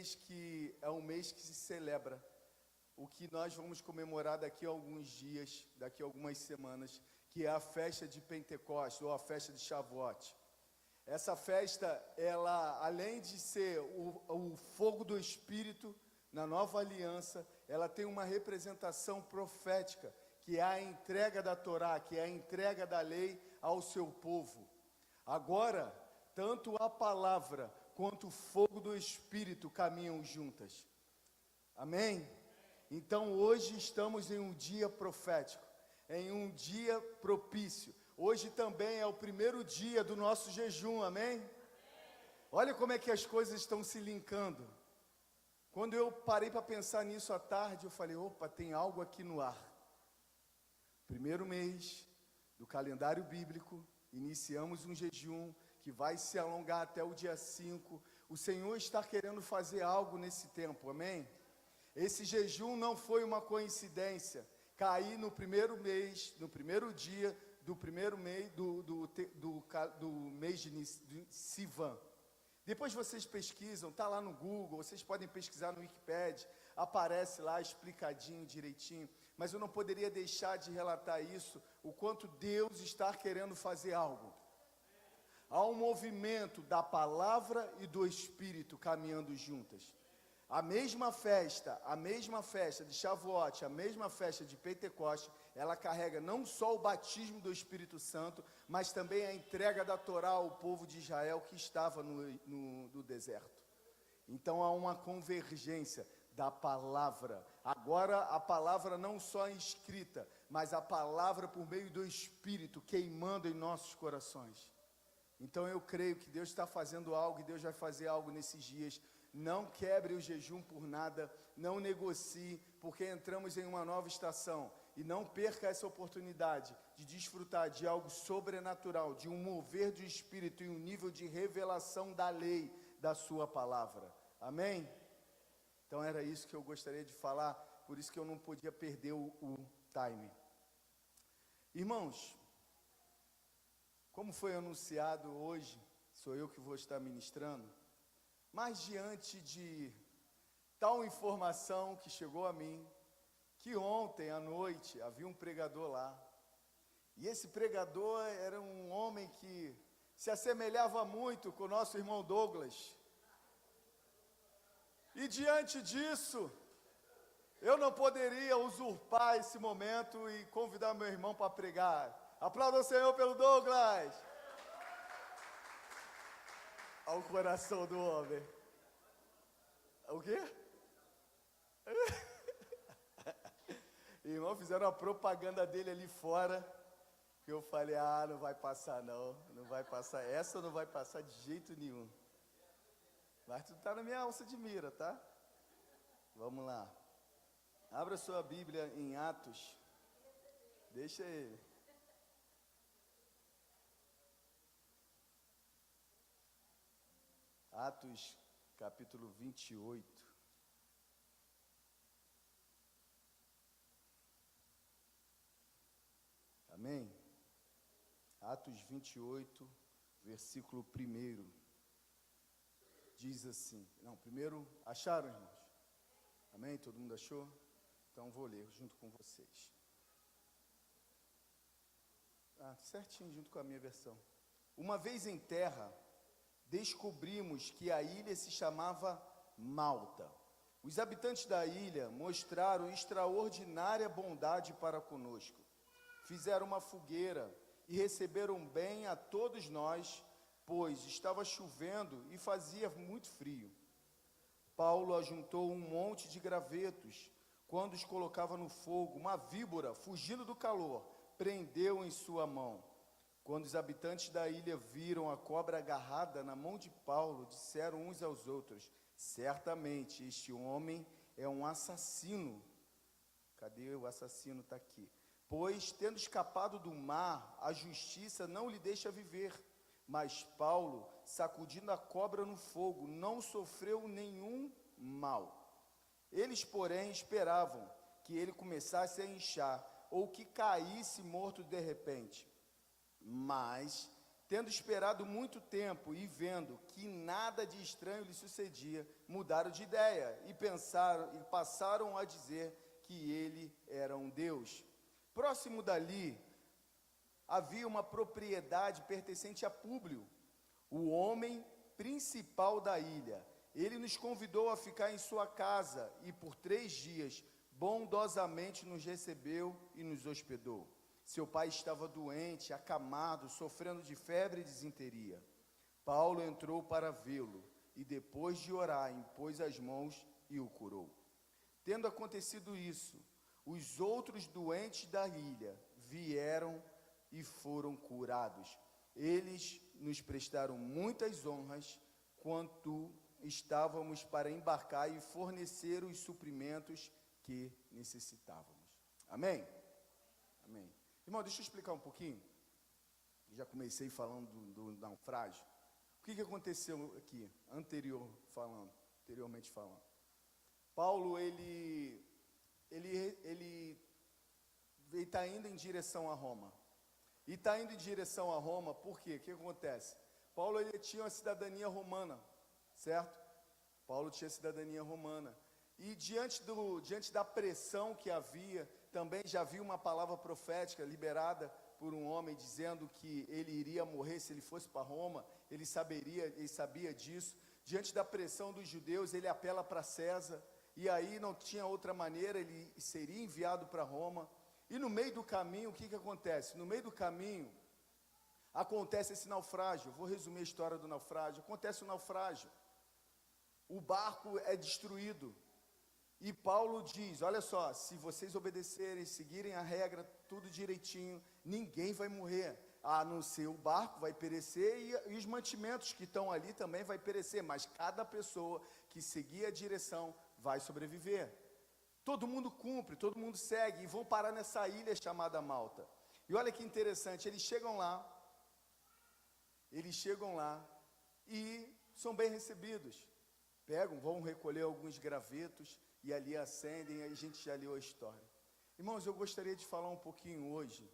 mês que é um mês que se celebra o que nós vamos comemorar daqui a alguns dias, daqui a algumas semanas, que é a festa de Pentecostes, ou a festa de Shavuot. Essa festa, ela, além de ser o fogo do Espírito na nova aliança, ela tem uma representação profética, que é a entrega da Torá, que é a entrega da lei ao seu povo. Agora, tanto a palavra quanto o fogo do Espírito caminham juntas. Amém? Então hoje estamos em um dia profético, em um dia propício. Hoje também é o primeiro dia do nosso jejum, amém? Olha como é que as coisas estão se linkando. Quando eu parei para pensar nisso à tarde, eu falei, opa, tem algo aqui no ar. Primeiro mês do calendário bíblico, iniciamos um jejum que vai se alongar até o dia 5. O Senhor está querendo fazer algo nesse tempo, amém? Esse jejum não foi uma coincidência, cair no primeiro mês, no primeiro dia do primeiro mês do mês de Sivan. Depois vocês pesquisam, está lá no Google, vocês podem pesquisar no Wikipedia, aparece lá explicadinho, direitinho, mas eu não poderia deixar de relatar isso, o quanto Deus está querendo fazer algo. Há um movimento da palavra e do Espírito caminhando juntas. A mesma festa de Shavuot, a mesma festa de Pentecostes, ela carrega não só o batismo do Espírito Santo, mas também a entrega da Torá ao povo de Israel que estava no deserto. Então há uma convergência da palavra. Agora a palavra não só escrita, mas a palavra por meio do Espírito queimando em nossos corações. Então eu creio que Deus está fazendo algo e Deus vai fazer algo nesses dias. Não quebre o jejum por nada, não negocie, porque entramos em uma nova estação. E não perca essa oportunidade de desfrutar de algo sobrenatural, de um mover do Espírito e um nível de revelação da lei, da sua palavra. Amém? Então era isso que eu gostaria de falar, por isso que eu não podia perder o time. Irmãos, como foi anunciado hoje, sou eu que vou estar ministrando, mas diante de tal informação que chegou a mim, que ontem à noite havia um pregador lá, e esse pregador era um homem que se assemelhava muito com o nosso irmão Douglas, e diante disso, eu não poderia usurpar esse momento e convidar meu irmão para pregar. Aplauda o Senhor pelo Douglas. Olha o coração do homem. O quê? Irmão, fizeram a propaganda dele ali fora, que eu falei, não vai passar não vai passar, essa não vai passar de jeito nenhum. Mas tu tá na minha alça de mira, tá? Vamos lá. Abra sua Bíblia em Atos. Deixa ele. Atos, capítulo 28. Amém? Atos 28, versículo 1. Diz assim, primeiro, acharam, irmãos? Amém? Todo mundo achou? Então vou ler junto com vocês. Certinho, junto com a minha versão. Uma vez em terra, descobrimos que a ilha se chamava Malta. Os habitantes da ilha mostraram extraordinária bondade para conosco. Fizeram uma fogueira e receberam bem a todos nós, pois estava chovendo e fazia muito frio. Paulo ajuntou um monte de gravetos. Quando os colocava no fogo, uma víbora, fugindo do calor, prendeu em sua mão. Quando os habitantes da ilha viram a cobra agarrada na mão de Paulo, disseram uns aos outros, certamente este homem é um assassino. Cadê o assassino? Está aqui. Pois, tendo escapado do mar, a justiça não lhe deixa viver. Mas Paulo, sacudindo a cobra no fogo, não sofreu nenhum mal. Eles, porém, esperavam que ele começasse a inchar, ou que caísse morto de repente. Mas Tendo esperado muito tempo e vendo que nada de estranho lhe sucedia, mudaram de ideia e passaram a dizer que ele era um deus. Próximo dali, havia uma propriedade pertencente a Públio, o homem principal da ilha. Ele nos convidou a ficar em sua casa e por 3 dias bondosamente nos recebeu e nos hospedou. Seu pai estava doente, acamado, sofrendo de febre e disenteria. Paulo entrou para vê-lo e depois de orar, impôs as mãos e o curou. Tendo acontecido isso, os outros doentes da ilha vieram e foram curados. Eles nos prestaram muitas honras quanto estávamos para embarcar e fornecer os suprimentos que necessitávamos. Amém? Amém. Irmão, deixa eu explicar um pouquinho. Já comecei falando do naufrágio. O que aconteceu aqui, anteriormente falando? Paulo, ele está indo em direção a Roma. E está indo em direção a Roma, por quê? O que acontece? Paulo, ele tinha uma cidadania romana, certo? Paulo tinha cidadania romana. E diante da pressão que havia, também já havia uma palavra profética liberada por um homem, dizendo que ele iria morrer se ele fosse para Roma. Ele sabia disso. Diante da pressão dos judeus, ele apela para César, e aí não tinha outra maneira, ele seria enviado para Roma. E no meio do caminho, o que acontece? No meio do caminho, acontece esse naufrágio. Vou resumir a história do naufrágio. Acontece o naufrágio. O barco é destruído. E Paulo diz, olha só, se vocês obedecerem, seguirem a regra, tudo direitinho, ninguém vai morrer, a não ser o barco vai perecer e os mantimentos que estão ali também vai perecer, mas cada pessoa que seguir a direção vai sobreviver. Todo mundo cumpre, todo mundo segue, e vão parar nessa ilha chamada Malta. E olha que interessante, eles chegam lá e são bem recebidos. Vão recolher alguns gravetos, e ali acendem, a gente já leu a história. Irmãos, eu gostaria de falar um pouquinho hoje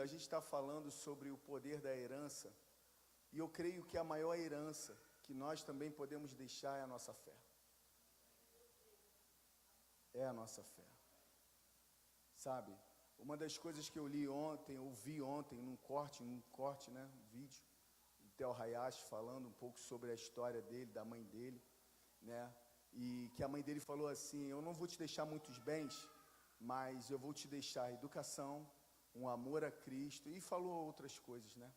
a gente está falando sobre o poder da herança, e eu creio que a maior herança que nós também podemos deixar é a nossa fé. É a nossa fé. Sabe, uma das coisas que eu ouvi ontem, num corte, né, um vídeo, o Theo Hayashi falando um pouco sobre a história dele, da mãe dele, né, e que a mãe dele falou assim, eu não vou te deixar muitos bens, mas eu vou te deixar educação, um amor a Cristo, e falou outras coisas, né?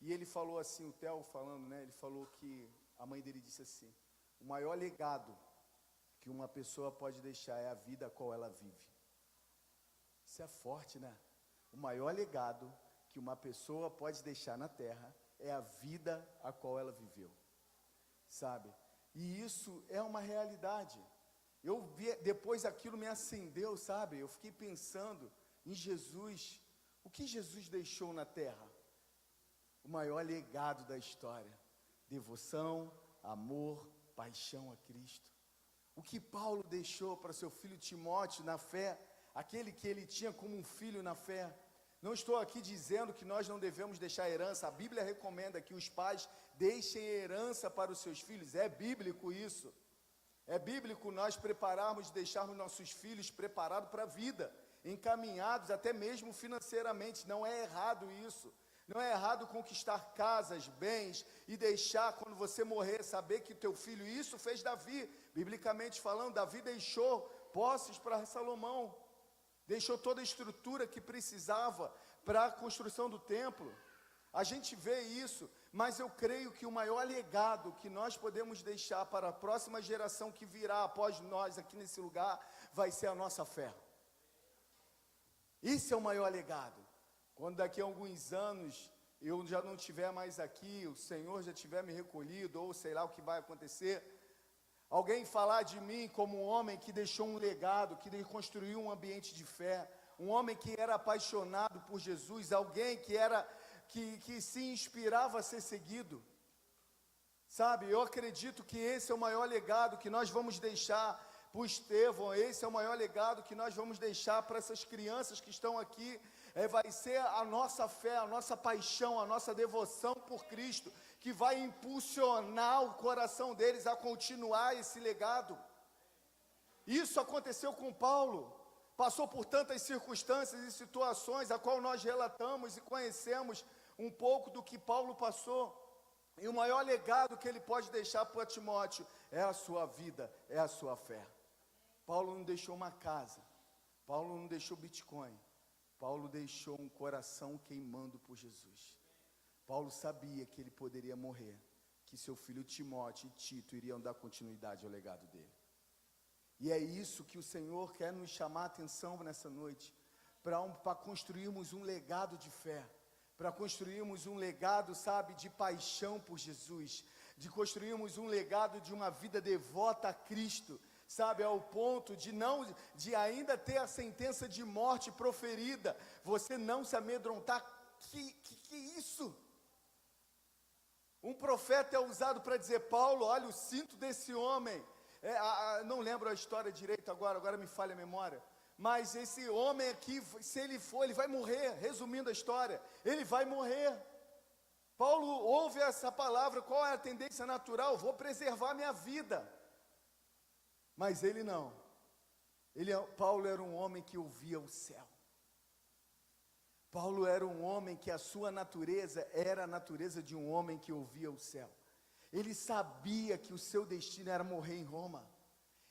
E ele falou assim, o Theo falando, né? Ele falou que a mãe dele disse assim, o maior legado que uma pessoa pode deixar é a vida a qual ela vive. Isso é forte, né? O maior legado que uma pessoa pode deixar na terra é a vida a qual ela viveu, sabe? E isso é uma realidade. Eu vi, depois aquilo me acendeu, sabe? Eu fiquei pensando em Jesus. O que Jesus deixou na terra? O maior legado da história. Devoção, amor, paixão a Cristo. O que Paulo deixou para seu filho Timóteo na fé, aquele que ele tinha como um filho na fé. Não estou aqui dizendo que nós não devemos deixar herança. A Bíblia recomenda que os pais deixem herança para os seus filhos. É bíblico isso. É bíblico nós prepararmos, deixarmos nossos filhos preparados para a vida, encaminhados até mesmo financeiramente. Não é errado isso. Não é errado conquistar casas, bens e deixar, quando você morrer, saber que teu filho, isso fez Davi. Biblicamente falando, Davi deixou posses para Salomão. Deixou toda a estrutura que precisava para a construção do templo. A gente vê isso, mas eu creio que o maior legado que nós podemos deixar para a próxima geração que virá após nós aqui nesse lugar, vai ser a nossa fé. Esse é o maior legado. Quando daqui a alguns anos eu já não estiver mais aqui, o Senhor já tiver me recolhido, ou sei lá o que vai acontecer, alguém falar de mim como um homem que deixou um legado, que construiu um ambiente de fé, um homem que era apaixonado por Jesus, alguém que se inspirava a ser seguido. Sabe, eu acredito que esse é o maior legado que nós vamos deixar para o Estevão, esse é o maior legado que nós vamos deixar para essas crianças que estão aqui, vai ser a nossa fé, a nossa paixão, a nossa devoção por Cristo, que vai impulsionar o coração deles a continuar esse legado. Isso aconteceu com Paulo, passou por tantas circunstâncias e situações, a qual nós relatamos e conhecemos um pouco do que Paulo passou. E o maior legado que ele pode deixar para Timóteo é a sua vida, é a sua fé. Paulo não deixou uma casa, Paulo não deixou Bitcoin, Paulo deixou um coração queimando por Jesus. Paulo sabia que ele poderia morrer, que seu filho Timóteo e Tito iriam dar continuidade ao legado dele. E é isso que o Senhor quer nos chamar a atenção nessa noite, para construirmos um legado de fé, para construirmos um legado, sabe, de paixão por Jesus, de construirmos um legado de uma vida devota a Cristo, sabe, ao ponto de ainda ter a sentença de morte proferida, você não se amedrontar. Que isso? Um profeta é usado para dizer, Paulo, olha o cinto desse homem, não lembro a história direito agora me falha a memória, mas esse homem aqui, se ele for, ele vai morrer, resumindo a história, ele vai morrer. Paulo ouve essa palavra, qual é a tendência natural? Vou preservar minha vida. Mas ele não, Paulo era um homem que ouvia o céu. Paulo era um homem que a sua natureza era a natureza de um homem que ouvia o céu. Ele sabia que o seu destino era morrer em Roma.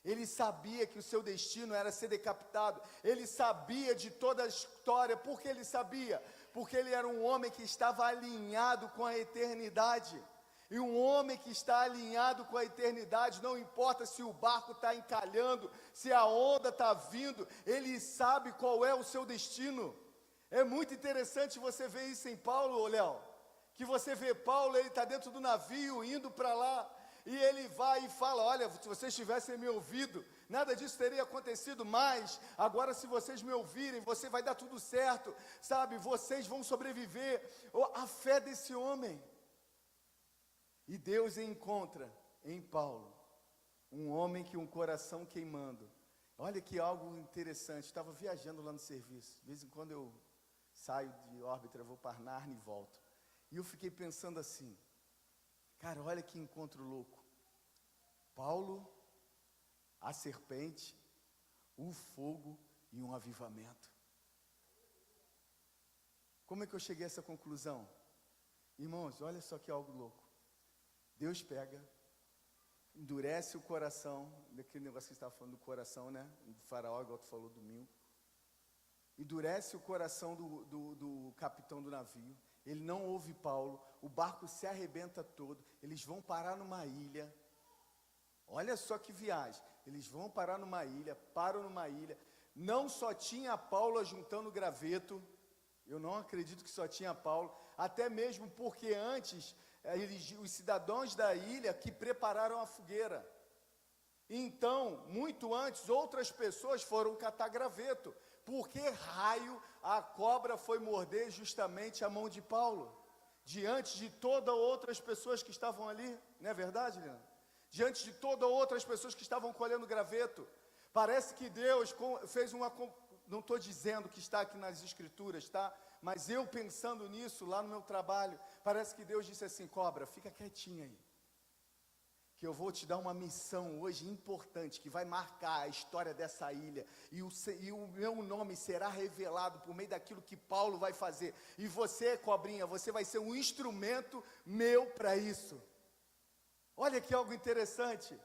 Ele sabia que o seu destino era ser decapitado. Ele sabia de toda a história. Por que ele sabia? Porque ele era um homem que estava alinhado com a eternidade. E um homem que está alinhado com a eternidade, não importa se o barco está encalhando, se a onda está vindo, ele sabe qual é o seu destino. É muito interessante você ver isso em Paulo, Léo, que você vê Paulo, ele está dentro do navio, indo para lá, e ele vai e fala, olha, se vocês tivessem me ouvido, nada disso teria acontecido, mas agora se vocês me ouvirem, vai dar tudo certo, sabe, vocês vão sobreviver. A fé desse homem. E Deus encontra em Paulo um homem que um coração queimando. Olha que algo interessante, estava viajando lá no serviço, de vez em quando eu saio de órbita, eu vou para Narnia e volto. E eu fiquei pensando assim, cara, olha que encontro louco. Paulo, a serpente, o fogo e um avivamento. Como é que eu cheguei a essa conclusão? Irmãos, olha só que algo louco. Deus pega, endurece o coração, daquele negócio que você estava falando do coração, né? Do faraó, igual tu falou domingo. Endurece o coração do capitão do navio. Ele não ouve Paulo, o barco se arrebenta todo, eles vão parar numa ilha. Olha só que viagem, eles vão parar numa ilha, param numa ilha. Não só tinha Paulo juntando graveto, eu não acredito que só tinha Paulo, até mesmo porque antes, os cidadãos da ilha que prepararam a fogueira. Então, muito antes, outras pessoas foram catar graveto. Por que raio a cobra foi morder justamente a mão de Paulo? Diante de todas outras pessoas que estavam ali, não é verdade, Leandro? Diante de todas outras pessoas que estavam colhendo graveto. Parece que Deus fez uma... Não estou dizendo que está aqui nas escrituras, tá? Mas eu pensando nisso lá no meu trabalho, parece que Deus disse assim, cobra, fica quietinha aí. Que eu vou te dar uma missão hoje importante, que vai marcar a história dessa ilha, e o meu nome será revelado por meio daquilo que Paulo vai fazer, e você, cobrinha, você vai ser um instrumento meu para isso. Olha que algo interessante,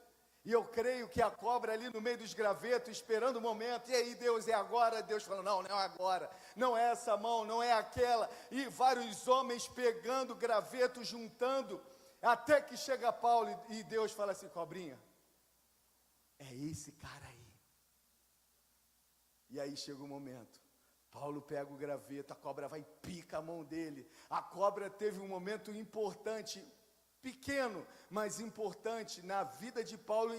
e eu creio que a cobra ali no meio dos gravetos, esperando o momento, e aí Deus, é agora? Deus falou, não é agora, não é essa mão, não é aquela, e vários homens pegando graveto, juntando, até que chega Paulo e Deus fala assim, cobrinha, é esse cara aí. E aí chega o momento, Paulo pega o graveto, a cobra vai e pica a mão dele. A cobra teve um momento importante, pequeno, mas importante na vida de Paulo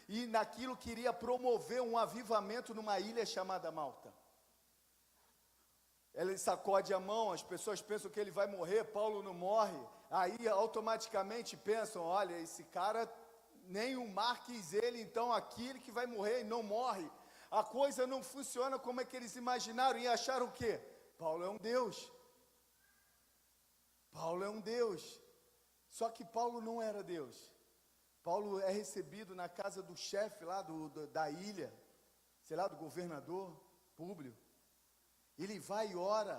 e naquilo que iria promover um avivamento numa ilha chamada Malta. Ele sacode a mão, as pessoas pensam que ele vai morrer, Paulo não morre. Aí automaticamente pensam, olha, esse cara, nem o mar quis ele, então aquele que vai morrer e não morre. A coisa não funciona como é que eles imaginaram e acharam o quê? Paulo é um Deus. Paulo é um Deus. Só que Paulo não era Deus. Paulo é recebido na casa do chefe lá da ilha, sei lá, do governador Públio. Ele vai e ora,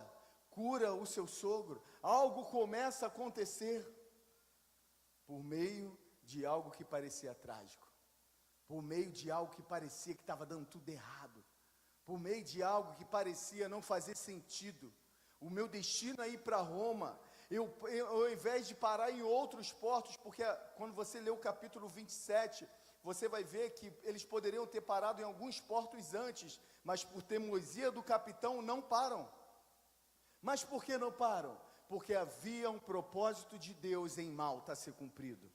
cura o seu sogro. Algo começa a acontecer por meio de algo que parecia trágico, por meio de algo que parecia que estava dando tudo errado, por meio de algo que parecia não fazer sentido. O meu destino é ir para Roma. Eu, ao invés de parar em outros portos, porque quando você lê o capítulo 27, você vai ver que eles poderiam ter parado em alguns portos antes, mas por teimosia do capitão não param. Mas por que não param? Porque havia um propósito de Deus em Malta a ser cumprido.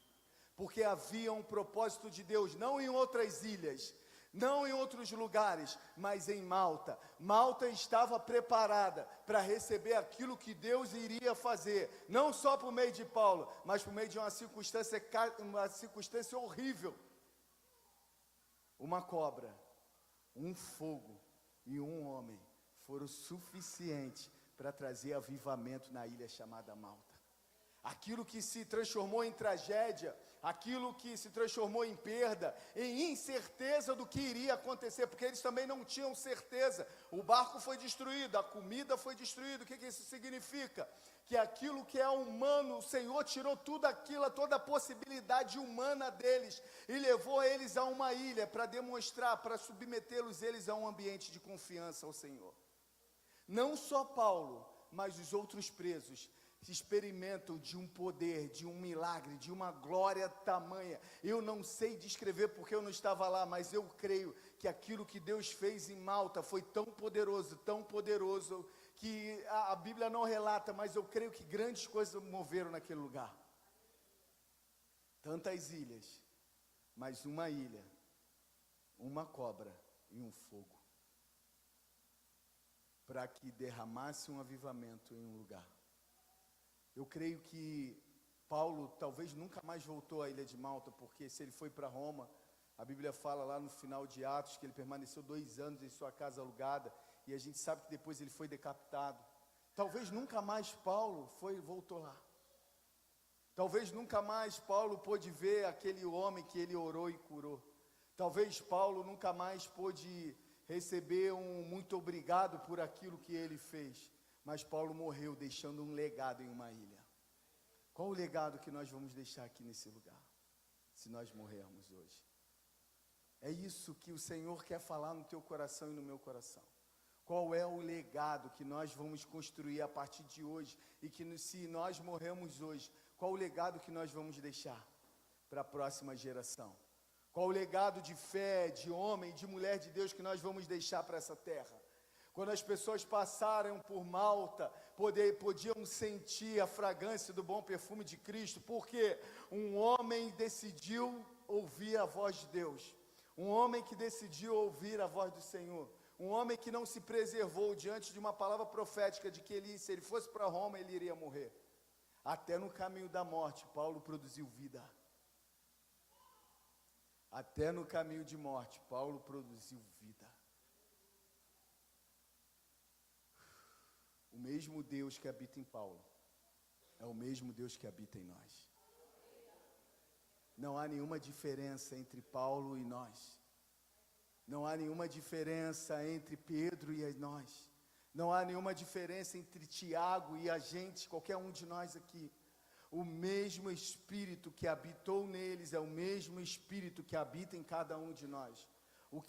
Porque havia um propósito de Deus, não em outras ilhas, não em outros lugares, mas em Malta. Malta estava preparada para receber aquilo que Deus iria fazer, não só por meio de Paulo, mas por meio de uma circunstância horrível. Uma cobra, um fogo e um homem foram suficientes para trazer avivamento na ilha chamada Malta. Aquilo que se transformou em tragédia, aquilo que se transformou em perda, em incerteza do que iria acontecer, porque eles também não tinham certeza. O barco foi destruído, a comida foi destruída. O que isso significa? Que aquilo que é humano, o Senhor tirou tudo aquilo, toda a possibilidade humana deles, e levou eles a uma ilha para demonstrar, para submetê-los eles a um ambiente de confiança ao Senhor. Não só Paulo, mas os outros presos experimentam de um poder, de um milagre, de uma glória tamanha. Eu não sei descrever porque eu não estava lá, mas eu creio que aquilo que Deus fez em Malta foi tão poderoso, que a Bíblia não relata, mas eu creio que grandes coisas moveram naquele lugar. Tantas ilhas, mas uma ilha, uma cobra e um fogo, para que derramasse um avivamento em um lugar. Eu creio que Paulo talvez nunca mais voltou à ilha de Malta, porque se ele foi para Roma, a Bíblia fala lá no final de Atos que ele permaneceu 2 anos em sua casa alugada, e a gente sabe que depois ele foi decapitado. Talvez nunca mais Paulo voltou lá. Talvez nunca mais Paulo pôde ver aquele homem que ele orou e curou. Talvez Paulo nunca mais pôde receber um muito obrigado por aquilo que ele fez. Mas Paulo morreu deixando um legado em uma ilha. Qual o legado que nós vamos deixar aqui nesse lugar, se nós morrermos hoje? É isso que o Senhor quer falar no teu coração e no meu coração. Qual é o legado que nós vamos construir a partir de hoje, e que se nós morrermos hoje, qual o legado que nós vamos deixar para a próxima geração? Qual o legado de fé, de homem, de mulher de Deus que nós vamos deixar para essa terra? Quando as pessoas passaram por Malta, podiam sentir a fragrância do bom perfume de Cristo, porque um homem decidiu ouvir a voz de Deus, um homem que decidiu ouvir a voz do Senhor, um homem que não se preservou diante de uma palavra profética de que se ele fosse para Roma, ele iria morrer. Até no caminho da morte, Paulo produziu vida. Até no caminho de morte, Paulo produziu vida. O mesmo Deus que habita em Paulo é o mesmo Deus que habita em nós. Não há nenhuma diferença entre Paulo e nós. Não há nenhuma diferença entre Pedro e nós. Não há nenhuma diferença entre Tiago e a gente, qualquer um de nós aqui. O mesmo Espírito que habitou neles é o mesmo Espírito que habita em cada um de nós. O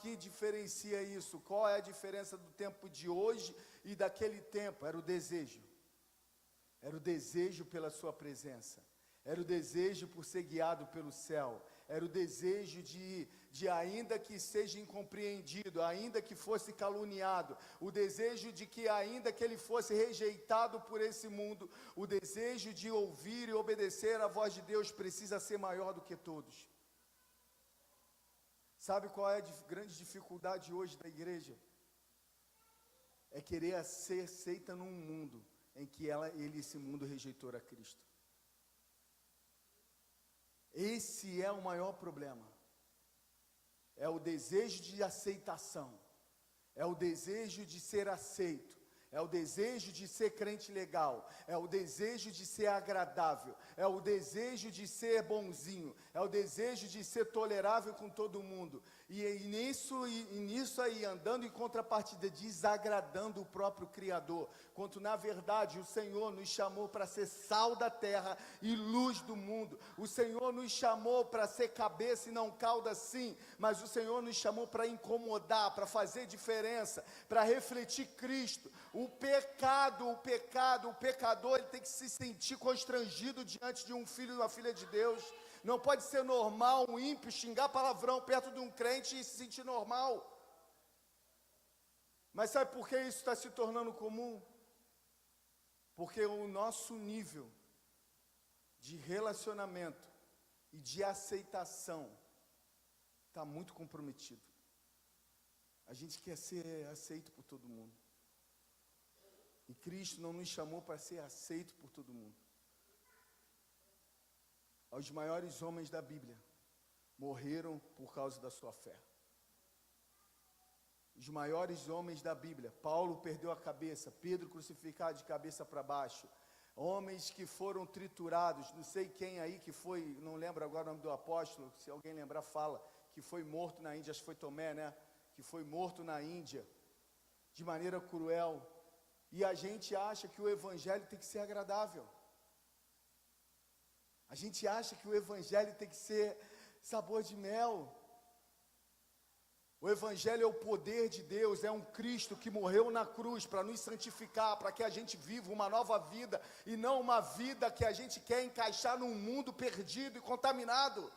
que diferencia isso? Qual é a diferença do tempo de hoje e daquele tempo? Era o desejo. Era o desejo pela sua presença. Era o desejo por ser guiado pelo céu. Era o desejo de ainda que seja incompreendido, ainda que fosse caluniado, o desejo de que ainda que ele fosse rejeitado por esse mundo, o desejo de ouvir e obedecer a voz de Deus precisa ser maior do que todos. Sabe qual é a grande dificuldade hoje da igreja? É querer ser aceita num mundo em que esse mundo rejeitou a Cristo. Esse é o maior problema. É o desejo de aceitação. É o desejo de ser aceito. é o desejo de ser crente legal, é o desejo de ser agradável, é o desejo de ser bonzinho, é o desejo de ser tolerável com todo mundo. E nisso aí, andando em contrapartida, desagradando o próprio Criador, quanto na verdade o Senhor nos chamou para ser sal da terra e luz do mundo. O Senhor nos chamou para ser cabeça e não cauda, sim, mas o Senhor nos chamou para incomodar, para fazer diferença, para refletir Cristo. O pecador, ele tem que se sentir constrangido diante de um filho e uma filha de Deus. Não pode ser normal um ímpio xingar palavrão perto de um crente e se sentir normal. Mas sabe por que isso está se tornando comum? Porque o nosso nível de relacionamento e de aceitação está muito comprometido. A gente quer ser aceito por todo mundo. E Cristo não nos chamou para ser aceito por todo mundo. Os maiores homens da Bíblia morreram por causa da sua fé. Os maiores homens da Bíblia, Paulo perdeu a cabeça, Pedro crucificado de cabeça para baixo, homens que foram triturados, não sei quem aí que foi, não lembro agora o nome do apóstolo, se alguém lembrar fala, que foi morto na Índia, acho que foi Tomé, né? Que foi morto na Índia, de maneira cruel. E a gente acha que o evangelho tem que ser agradável. A gente acha que o evangelho tem que ser sabor de mel. O evangelho é o poder de Deus, é um Cristo que morreu na cruz para nos santificar, para que a gente viva uma nova vida, e não uma vida que a gente quer encaixar num mundo perdido e contaminado.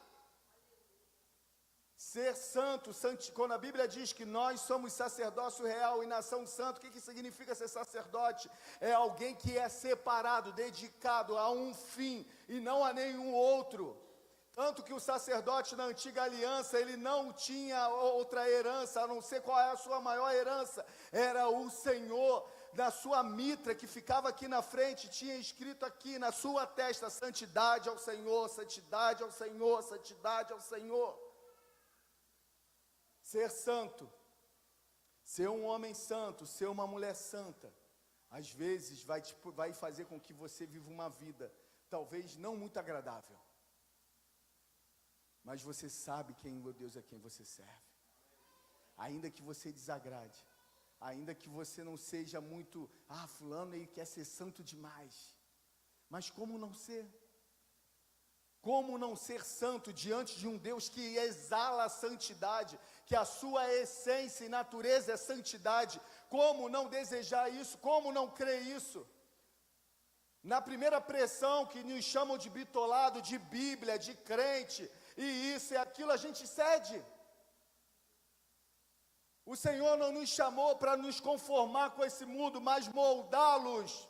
Ser santo, quando a Bíblia diz que nós somos sacerdócio real e nação santa, o que significa ser sacerdote? É alguém que é separado, dedicado a um fim e não a nenhum outro. Tanto que o sacerdote na antiga aliança, ele não tinha outra herança, a não ser qual é a sua maior herança, era o Senhor. Na sua mitra que ficava aqui na frente, tinha escrito aqui na sua testa: santidade ao Senhor, santidade ao Senhor, santidade ao Senhor. Ser santo, ser um homem santo, ser uma mulher santa, às vezes vai fazer com que você viva uma vida, talvez não muito agradável, mas você sabe quem o Deus é quem você serve. Ainda que você desagrade, ainda que você não seja muito, fulano ele quer ser santo demais, mas como não ser? Como não ser santo diante de um Deus que exala a santidade, que a sua essência e natureza é santidade? Como não desejar isso? Como não crer isso? Na primeira pressão que nos chamam de bitolado, de Bíblia, de crente, e isso e aquilo, a gente cede. O Senhor não nos chamou para nos conformar com esse mundo, mas moldá-los.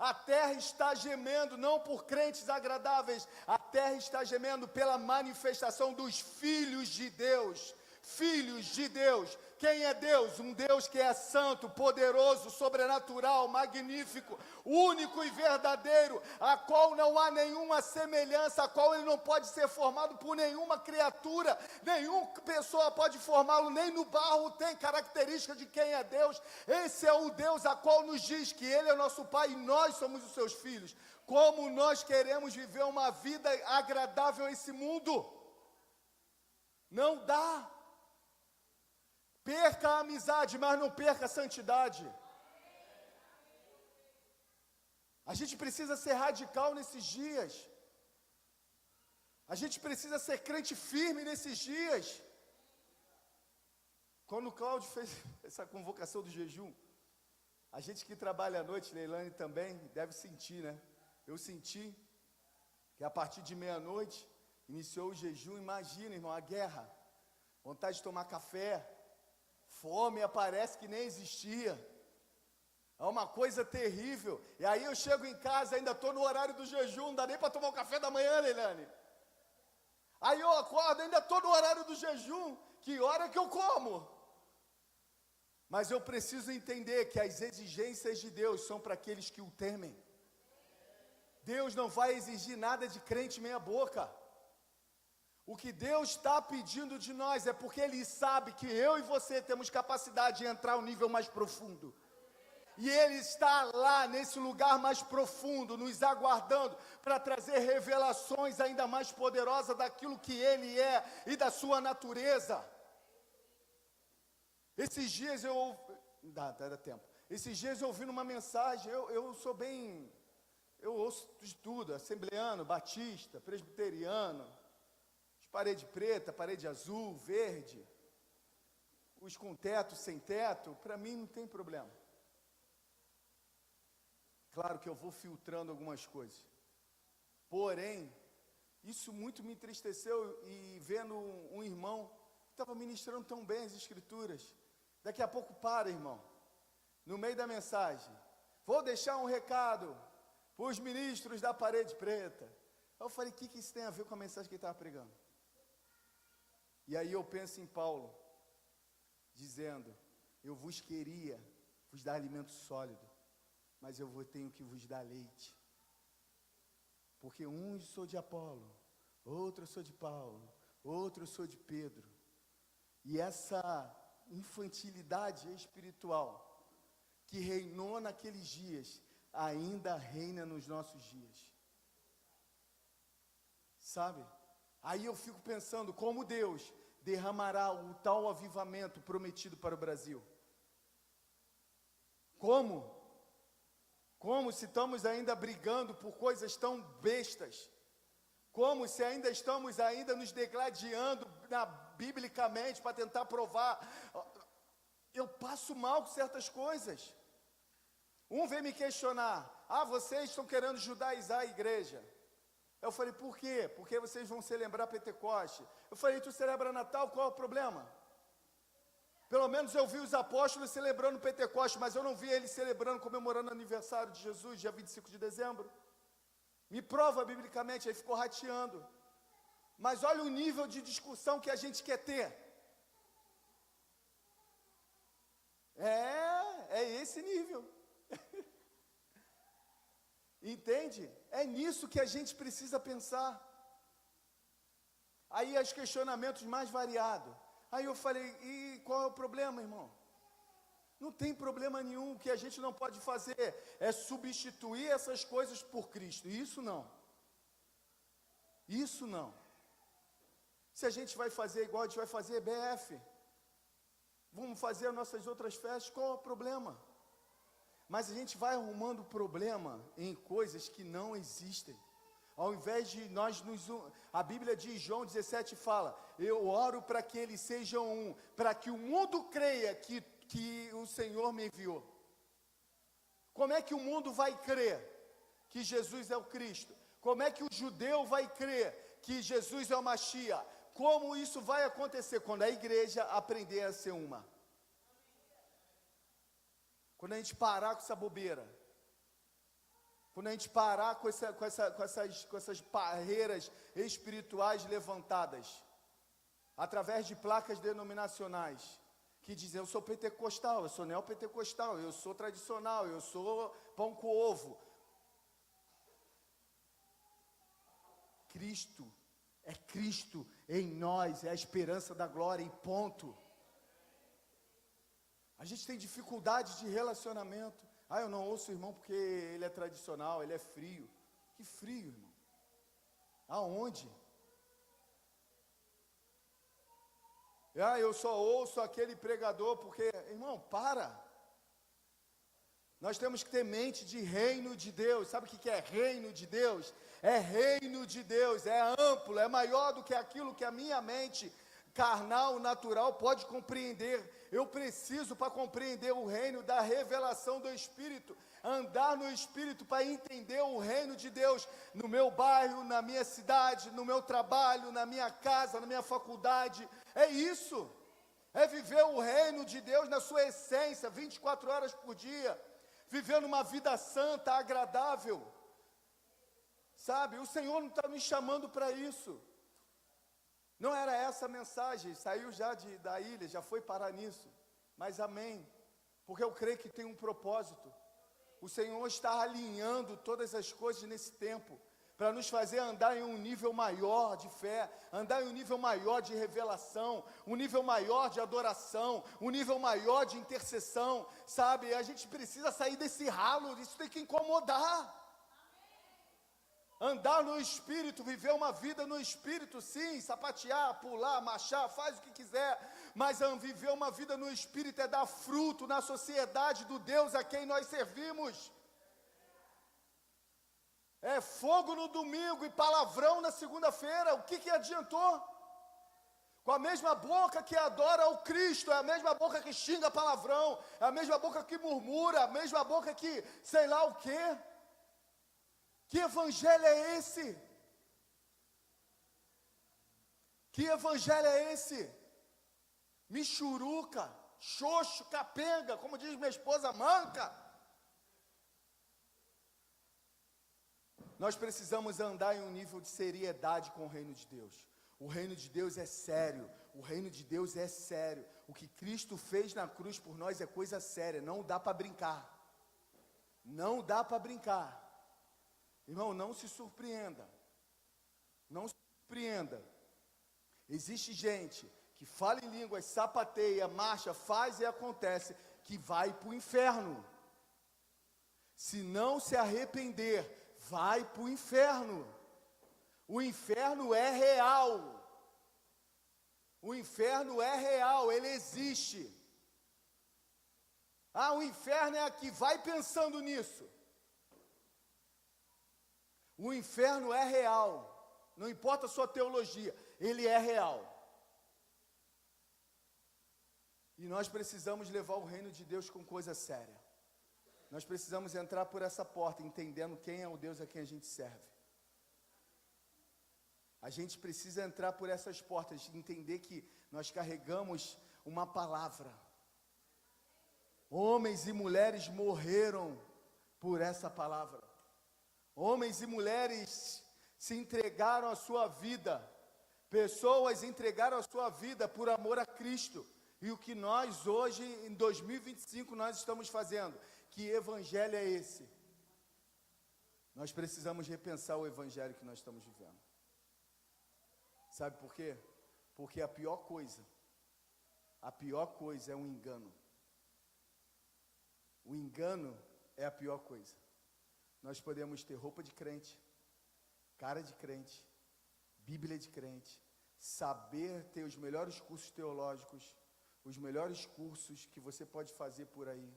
A terra está gemendo, não por crentes agradáveis, a terra está gemendo pela manifestação dos filhos de Deus. Filhos de Deus. Quem é Deus? Um Deus que é santo, poderoso, sobrenatural, magnífico, único e verdadeiro, a qual não há nenhuma semelhança, a qual ele não pode ser formado por nenhuma criatura, nenhuma pessoa pode formá-lo, nem no barro tem característica de quem é Deus. Esse é o Deus a qual nos diz que ele é nosso Pai e nós somos os seus filhos. Como nós queremos viver uma vida agradável a esse mundo? Não dá. Perca a amizade, mas não perca a santidade. A gente precisa ser radical nesses dias. A gente precisa ser crente firme nesses dias. Quando o Cláudio fez essa convocação do jejum, a gente que trabalha à noite, Leilane também, deve sentir, né? Eu senti que a partir de meia-noite iniciou o jejum. Imagina, irmão, a guerra, vontade de tomar café, fome aparece que nem existia. É uma coisa terrível. E aí eu chego em casa, ainda estou no horário do jejum, não dá nem para tomar o café da manhã, Leilane. Aí eu acordo, ainda estou no horário do jejum, que hora que eu como? Mas eu preciso entender que as exigências de Deus são para aqueles que o temem. Deus não vai exigir nada de crente meia boca. O que Deus está pedindo de nós é porque Ele sabe que eu e você temos capacidade de entrar ao nível mais profundo. E Ele está lá, nesse lugar mais profundo, nos aguardando para trazer revelações ainda mais poderosas daquilo que Ele é e da sua natureza. Esses dias dá tempo. Esses dias eu ouvi numa mensagem, eu ouço de tudo, assembleano, batista, presbiteriano, os parede preta, parede azul, verde, os com teto, sem teto, para mim não tem problema. Claro que eu vou filtrando algumas coisas. Porém, isso muito me entristeceu, e vendo um irmão que estava ministrando tão bem as escrituras, daqui a pouco para, irmão, no meio da mensagem, vou deixar um recado para os ministros da parede preta. Eu falei, o que isso tem a ver com a mensagem que ele estava pregando? E aí eu penso em Paulo, dizendo, eu vos queria vos dar alimento sólido, mas eu tenho que vos dar leite. Porque um eu sou de Apolo, outro eu sou de Paulo, outro eu sou de Pedro. E essa infantilidade espiritual que reinou naqueles dias, ainda reina nos nossos dias. Sabe? Aí eu fico pensando como Deus derramará o tal avivamento prometido para o Brasil. Como? Como se estamos ainda brigando por coisas tão bestas? Como se ainda estamos nos degladiando biblicamente para tentar provar? Eu passo mal com certas coisas. Um vem me questionar, vocês estão querendo judaizar a igreja. Eu falei, por quê? Porque vocês vão celebrar Pentecoste. Eu falei, tu celebra Natal, qual é o problema? Pelo menos eu vi os apóstolos celebrando Pentecoste, mas eu não vi eles celebrando, comemorando o aniversário de Jesus, dia 25 de dezembro. Me prova biblicamente, aí ficou rateando. Mas olha o nível de discussão que a gente quer ter. É esse nível. Entende? É nisso que a gente precisa pensar. Aí os questionamentos mais variados. Aí eu falei, e qual é o problema, irmão? Não tem problema nenhum. O que a gente não pode fazer é substituir essas coisas por Cristo. Isso não. Isso não. Se a gente vai fazer igual a gente vai fazer BF, vamos fazer as nossas outras festas, qual é o problema? Mas a gente vai arrumando problema em coisas que não existem. Ao invés de a Bíblia diz, João 17 fala, eu oro para que eles sejam um, para que o mundo creia que o Senhor me enviou. Como é que o mundo vai crer que Jesus é o Cristo? Como é que o judeu vai crer que Jesus é o Mashiach? Como isso vai acontecer? Quando a igreja aprender a ser uma. Quando a gente parar com essa bobeira. Quando a gente parar com essas barreiras espirituais levantadas. Através de placas denominacionais. Que dizem, eu sou pentecostal, eu sou neopentecostal, eu sou tradicional, eu sou pão com ovo. Cristo em nós, é a esperança da glória e ponto. A gente tem dificuldade de relacionamento. Eu não ouço o irmão porque ele é tradicional, ele é frio. Que frio, irmão? Aonde? Eu só ouço aquele pregador porque, irmão, para. Nós temos que ter mente de reino de Deus. Sabe o que é reino de Deus? É reino de Deus, é amplo, é maior do que aquilo que a minha mente carnal, natural pode compreender. Eu preciso, para compreender o reino, da revelação do Espírito, andar no Espírito para entender o reino de Deus, no meu bairro, na minha cidade, no meu trabalho, na minha casa, na minha faculdade. É isso, é viver o reino de Deus na sua essência, 24 horas por dia, vivendo uma vida santa, agradável. Sabe, o Senhor não está nos chamando para isso. Não era essa a mensagem, saiu já da ilha, já foi parar nisso. Mas amém, porque eu creio que tem um propósito. O Senhor está alinhando todas as coisas nesse tempo, para nos fazer andar em um nível maior de fé, andar em um nível maior de revelação, um nível maior de adoração, um nível maior de intercessão, sabe? A gente precisa sair desse ralo, isso tem que incomodar. Andar no Espírito, viver uma vida no Espírito, sim, sapatear, pular, marchar, faz o que quiser, mas viver uma vida no Espírito é dar fruto na sociedade do Deus a quem nós servimos. É fogo no domingo e palavrão na segunda-feira, o que adiantou? Com a mesma boca que adora o Cristo, é a mesma boca que xinga palavrão, é a mesma boca que murmura, a mesma boca que sei lá o quê. Que evangelho é esse? Que evangelho é esse? Michuruca, xoxo, capenga, como diz minha esposa, manca. Nós precisamos andar em um nível de seriedade com o reino de Deus. O reino de Deus é sério, o reino de Deus é sério. O que Cristo fez na cruz por nós é coisa séria, não dá para brincar. Não dá para brincar. Irmão, não se surpreenda. Não se surpreenda. Existe gente que fala em línguas, sapateia, marcha, faz e acontece, que vai para o inferno. Se não se arrepender, vai para o inferno. O inferno é real. O inferno é real, ele existe. Ah, o inferno é aqui, vai pensando nisso. O inferno é real, não importa a sua teologia, ele é real. E nós precisamos levar o reino de Deus com coisa séria. Nós precisamos entrar por essa porta, entendendo quem é o Deus a quem a gente serve. A gente precisa entrar por essas portas, entender que nós carregamos uma palavra. Homens e mulheres morreram por essa palavra. Homens e mulheres se entregaram a sua vida. Pessoas entregaram a sua vida por amor a Cristo. E o que nós hoje, em 2025, nós estamos fazendo? Que evangelho é esse? Nós precisamos repensar o evangelho que nós estamos vivendo. Sabe por quê? Porque a pior coisa é um engano. O engano é a pior coisa. Nós podemos ter roupa de crente, cara de crente, Bíblia de crente, saber ter os melhores cursos teológicos, os melhores cursos que você pode fazer por aí,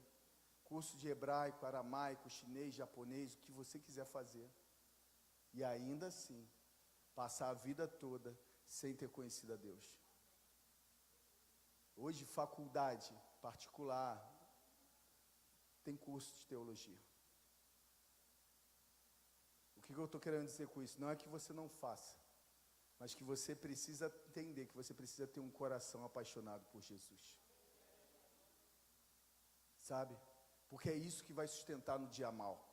curso de hebraico, aramaico, chinês, japonês, o que você quiser fazer, e ainda assim, passar a vida toda sem ter conhecido a Deus. Hoje, faculdade particular, tem curso de teologia. O que eu estou querendo dizer com isso? Não é que você não faça, mas que você precisa entender, que você precisa ter um coração apaixonado por Jesus. Sabe? Porque é isso que vai sustentar no dia mal.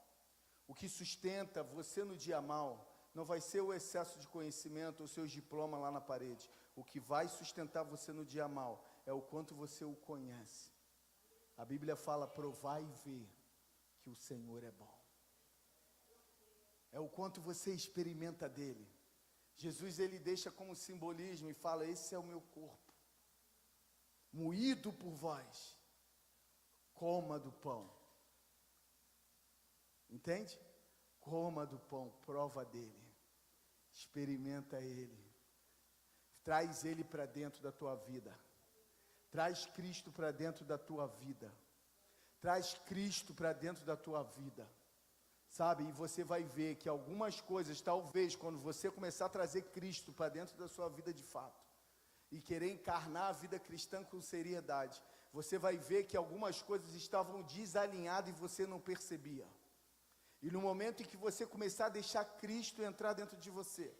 O que sustenta você no dia mal não vai ser o excesso de conhecimento ou seus diplomas lá na parede. O que vai sustentar você no dia mal é o quanto você o conhece. A Bíblia fala, provai e ver que o Senhor é bom. É o quanto você experimenta dele. Jesus, ele deixa como simbolismo e fala, esse é o meu corpo, moído por vós, coma do pão. Entende? Coma do pão, prova dele, experimenta ele, traz ele para dentro da tua vida, traz Cristo para dentro da tua vida, traz Cristo para dentro da tua vida. Sabe, e você vai ver que algumas coisas, talvez, quando você começar a trazer Cristo para dentro da sua vida de fato, e querer encarnar a vida cristã com seriedade, você vai ver que algumas coisas estavam desalinhadas e você não percebia. E no momento em que você começar a deixar Cristo entrar dentro de você,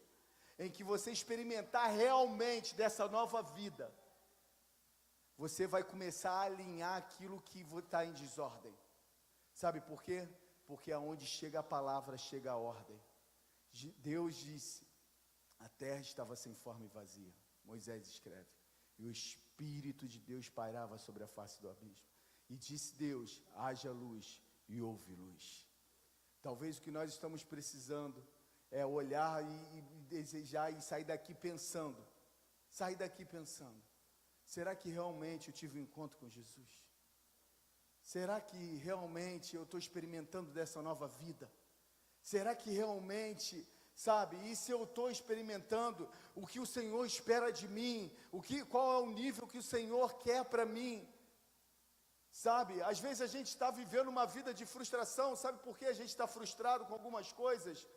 em que você experimentar realmente dessa nova vida, você vai começar a alinhar aquilo que está em desordem. Sabe por quê? Porque aonde chega a palavra, chega a ordem. Deus disse, a terra estava sem forma e vazia. Moisés escreve. E o Espírito de Deus pairava sobre a face do abismo. E disse Deus, haja luz, e houve luz. Talvez o que nós estamos precisando é olhar e desejar e sair daqui pensando, será que realmente eu tive um encontro com Jesus? Será que realmente eu estou experimentando dessa nova vida? Será que realmente, sabe, e se eu estou experimentando o que o Senhor espera de mim, qual é o nível que o Senhor quer para mim? Sabe, às vezes a gente está vivendo uma vida de frustração. Sabe por que a gente está frustrado com algumas coisas?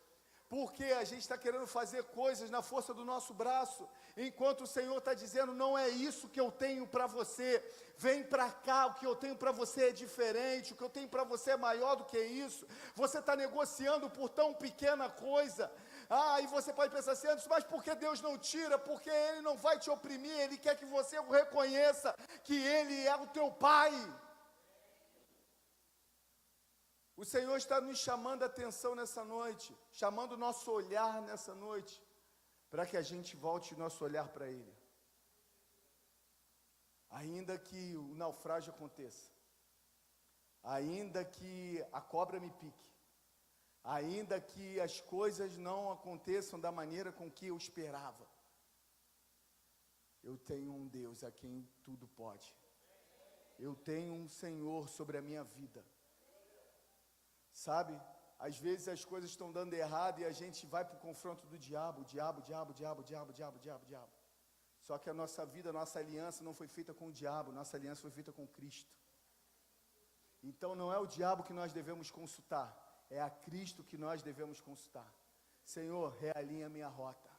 Porque a gente está querendo fazer coisas na força do nosso braço, enquanto o Senhor está dizendo, não é isso que eu tenho para você, vem para cá, o que eu tenho para você é diferente, o que eu tenho para você é maior do que isso. Você está negociando por tão pequena coisa, e você pode pensar assim, mas por que Deus não tira? Porque Ele não vai te oprimir, Ele quer que você reconheça que Ele é o teu Pai. O Senhor está nos chamando a atenção nessa noite, chamando o nosso olhar nessa noite, para que a gente volte o nosso olhar para Ele. Ainda que o naufrágio aconteça, ainda que a cobra me pique, ainda que as coisas não aconteçam da maneira com que eu esperava, eu tenho um Deus a quem tudo pode. Eu tenho um Senhor sobre a minha vida. Sabe, às vezes as coisas estão dando errado e a gente vai para o confronto do diabo. Só que a nossa vida, a nossa aliança não foi feita com o diabo, nossa aliança foi feita com Cristo. Então não é o diabo que nós devemos consultar, é a Cristo que nós devemos consultar. Senhor, realinha a minha rota.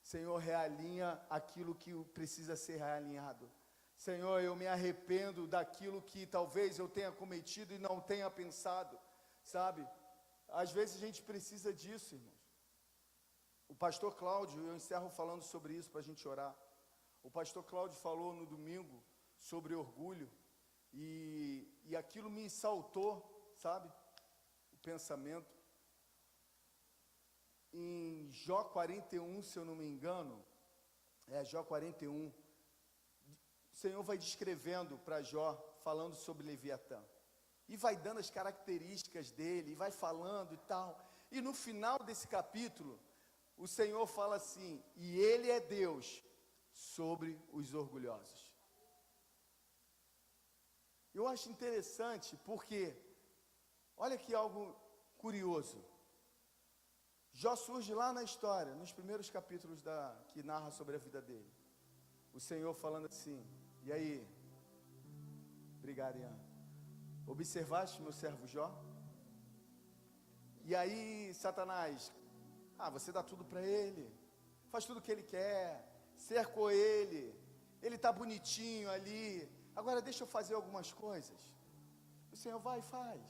Senhor, realinha aquilo que precisa ser realinhado. Senhor, eu me arrependo daquilo que talvez eu tenha cometido e não tenha pensado. Sabe, às vezes a gente precisa disso, irmãos. O pastor Cláudio, eu encerro falando sobre isso para a gente orar. O pastor Cláudio falou no domingo sobre orgulho e aquilo me saltou, sabe, o pensamento. Em Jó 41, se eu não me engano, Jó 41, o Senhor vai descrevendo para Jó, falando sobre Leviatã. E vai dando as características dele, e vai falando e tal. E no final desse capítulo, o Senhor fala assim, e Ele é Deus sobre os orgulhosos. Eu acho interessante, porque, olha que algo curioso. Jó surge lá na história, nos primeiros capítulos que narra sobre a vida dele. O Senhor falando assim, e aí? Obrigado, Ian. Observaste meu servo Jó? E aí, Satanás, você dá tudo para ele, faz tudo o que ele quer, cercou ele está bonitinho ali, agora deixa eu fazer algumas coisas. O Senhor vai e faz.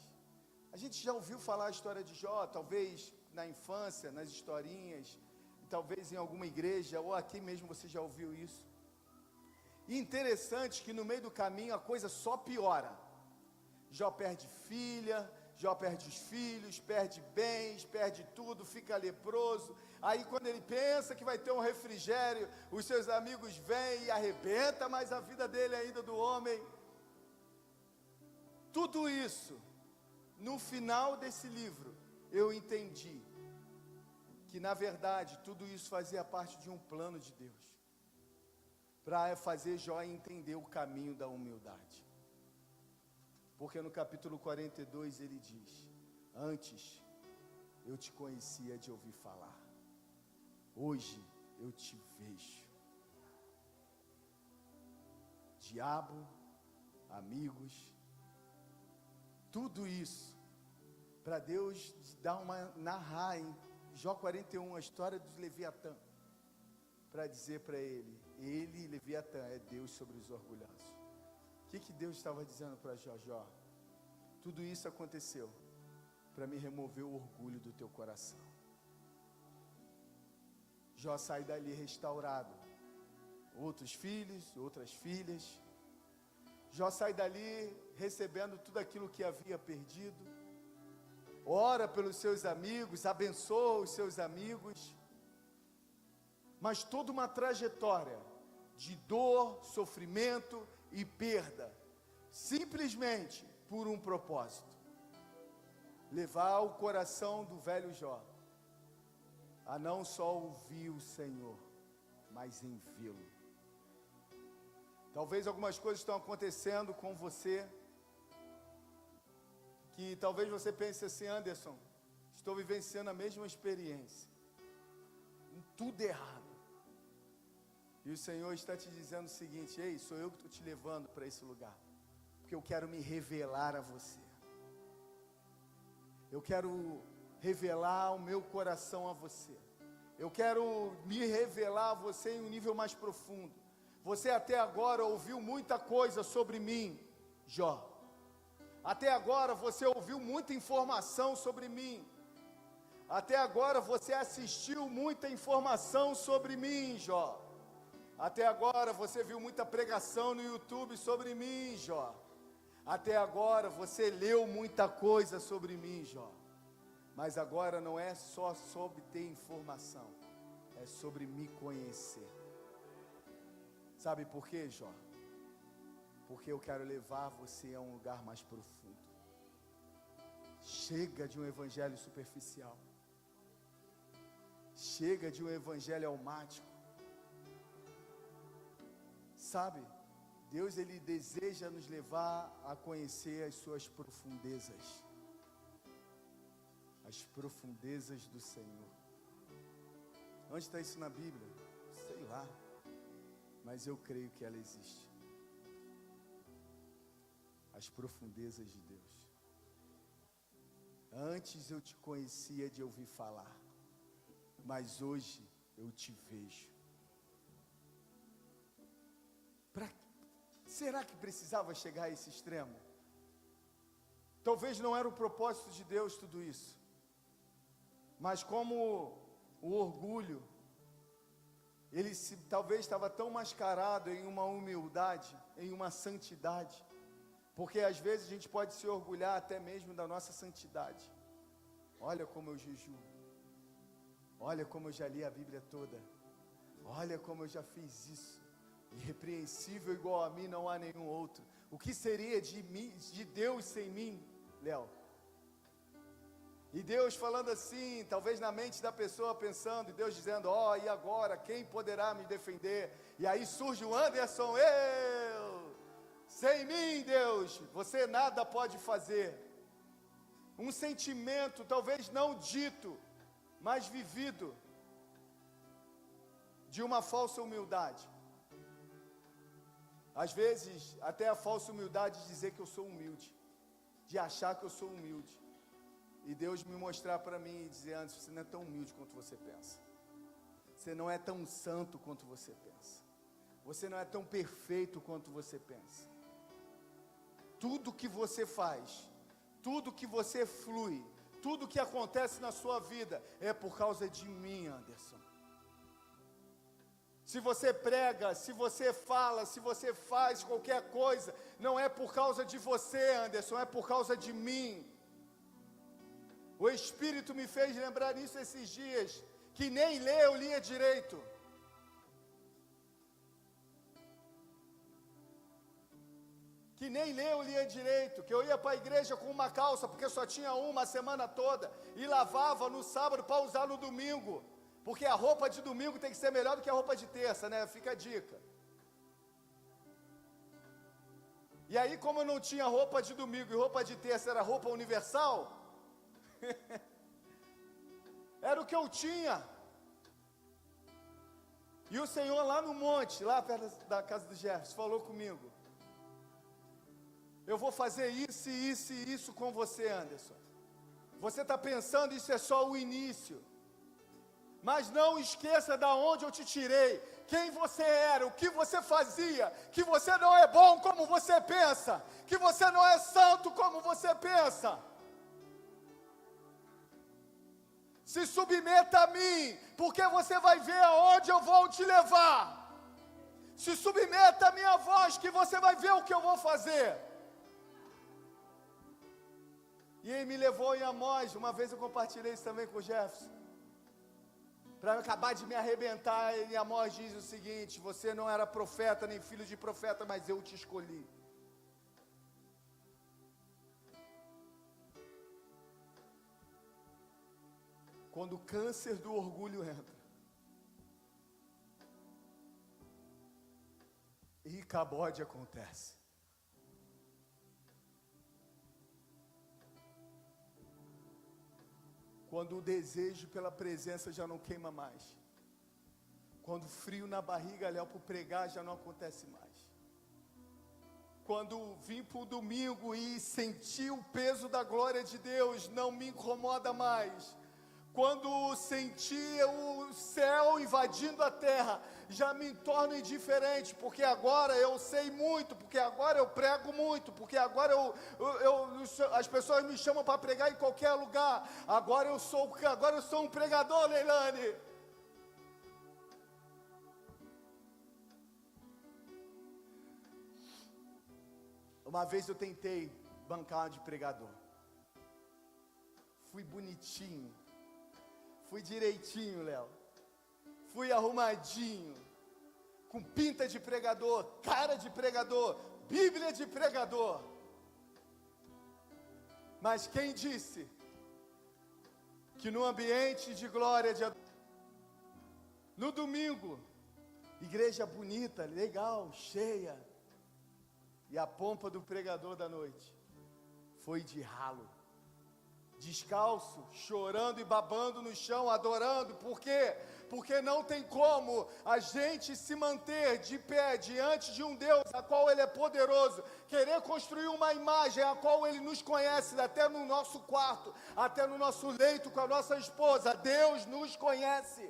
A gente já ouviu falar a história de Jó, talvez na infância, nas historinhas, talvez em alguma igreja, ou aqui mesmo você já ouviu isso. E interessante que no meio do caminho a coisa só piora. Jó perde filha, Jó perde os filhos, perde bens, perde tudo, fica leproso. Aí quando ele pensa que vai ter um refrigério, os seus amigos vêm e arrebenta mais a vida dele ainda, do homem. Tudo isso, no final desse livro, eu entendi que na verdade tudo isso fazia parte de um plano de Deus, para fazer Jó entender o caminho da humildade. Porque no capítulo 42 ele diz, antes eu te conhecia de ouvir falar, hoje eu te vejo. Diabo, amigos, tudo isso, para Deus narrar em Jó 41, a história dos Leviatã, para dizer para ele, Leviatã, é Deus sobre os orgulhosos. O que Deus estava dizendo para Jó? Tudo isso aconteceu para me remover o orgulho do teu coração. Jó sai dali restaurado, outros filhos, outras filhas. Jó sai dali recebendo tudo aquilo que havia perdido, ora pelos seus amigos, abençoa os seus amigos, mas toda uma trajetória de dor, sofrimento e perda, simplesmente por um propósito: levar o coração do velho Jó a não só ouvir o Senhor, mas em vê-lo. Talvez algumas coisas estão acontecendo com você, que talvez você pense assim: Anderson, estou vivenciando a mesma experiência, tudo errado. E o Senhor está te dizendo o seguinte: ei, sou eu que estou te levando para esse lugar, porque eu quero me revelar a você. Eu quero revelar o meu coração a você. Eu quero me revelar a você em um nível mais profundo. Você até agora ouviu muita coisa sobre mim, Jó. Até agora você ouviu muita informação sobre mim. Até agora você assistiu muita informação sobre mim, Jó. Até agora você viu muita pregação no YouTube sobre mim, Jó. Até agora você leu muita coisa sobre mim, Jó. Mas agora não é só sobre ter informação, é sobre me conhecer. Sabe por quê, Jó? Porque eu quero levar você a um lugar mais profundo. Chega de um evangelho superficial. Chega de um evangelho almático. Sabe, Deus, Ele deseja nos levar a conhecer as suas profundezas. As profundezas do Senhor. Onde está isso na Bíblia? Sei lá. Mas eu creio que ela existe. As profundezas de Deus. Antes eu te conhecia de ouvir falar, mas hoje eu te vejo. Será que precisava chegar a esse extremo? Talvez não era o propósito de Deus tudo isso, mas como o orgulho, talvez estava tão mascarado em uma humildade, em uma santidade, porque às vezes a gente pode se orgulhar até mesmo da nossa santidade. Olha como eu jejuo, olha como eu já li a Bíblia toda, olha como eu já fiz isso. Irrepreensível igual a mim não há nenhum outro. O que seria de mim, de Deus sem mim, Léo? E Deus falando assim, talvez na mente da pessoa pensando, e Deus dizendo: ó, e agora, quem poderá me defender? E aí surge o Anderson: sem mim, Deus, você nada pode fazer. Um sentimento, talvez não dito, mas vivido, de uma falsa humildade. Às vezes, até a falsa humildade de dizer que eu sou humilde, de achar que eu sou humilde. E Deus me mostrar para mim e dizer: Anderson, você não é tão humilde quanto você pensa. Você não é tão santo quanto você pensa. Você não é tão perfeito quanto você pensa. Tudo que você faz, tudo que você flui, tudo que acontece na sua vida é por causa de mim, Anderson. Se você prega, se você fala, se você faz qualquer coisa, não é por causa de você, Anderson, é por causa de mim. O Espírito me fez lembrar isso esses dias, que nem ler eu lia direito. Que nem ler eu lia direito, que eu ia para a igreja com uma calça, porque só tinha uma a semana toda, e lavava no sábado para usar no domingo. Porque a roupa de domingo tem que ser melhor do que a roupa de terça, né? Fica a dica. E aí, como eu não tinha roupa de domingo e roupa de terça era roupa universal, era o que eu tinha. E o Senhor lá no monte, lá perto da casa do Jefferson, falou comigo: eu vou fazer isso e isso e isso com você, Anderson. Você está pensando, isso é só o início. Mas não esqueça da onde eu te tirei, quem você era, o que você fazia, que você não é bom como você pensa, que você não é santo como você pensa. Se submeta a mim, porque você vai ver aonde eu vou te levar. Se submeta à minha voz, que você vai ver o que eu vou fazer. E ele me levou em Amós, uma vez eu compartilhei isso também com o Jefferson. Para acabar de me arrebentar, em Amós diz o seguinte: você não era profeta, nem filho de profeta, mas eu te escolhi. quando o câncer do orgulho entra, e Icabode acontece. Quando o desejo pela presença já não queima mais. Quando o frio na barriga, Léo, para pregar já não acontece mais. Quando vim para o domingo e senti o peso da glória de Deus, não me incomoda mais. Quando senti o céu invadindo a terra, já me torno indiferente, porque agora eu sei muito, porque agora eu prego muito, porque agora as pessoas me chamam para pregar em qualquer lugar. Agora eu sou um pregador, Leilane. Uma vez eu tentei bancar de pregador. Fui bonitinho. Fui direitinho, Léo. Fui arrumadinho. Com pinta de pregador, cara de pregador, Bíblia de pregador. Mas quem disse que no ambiente de glória, no domingo, igreja bonita, legal, cheia, e a pompa do pregador da noite foi de ralo, descalço, chorando e babando no chão, adorando. Por quê? Porque não tem como a gente se manter de pé diante de um Deus a qual Ele é poderoso, querer construir uma imagem a qual Ele nos conhece, até no nosso quarto, até no nosso leito com a nossa esposa. Deus nos conhece.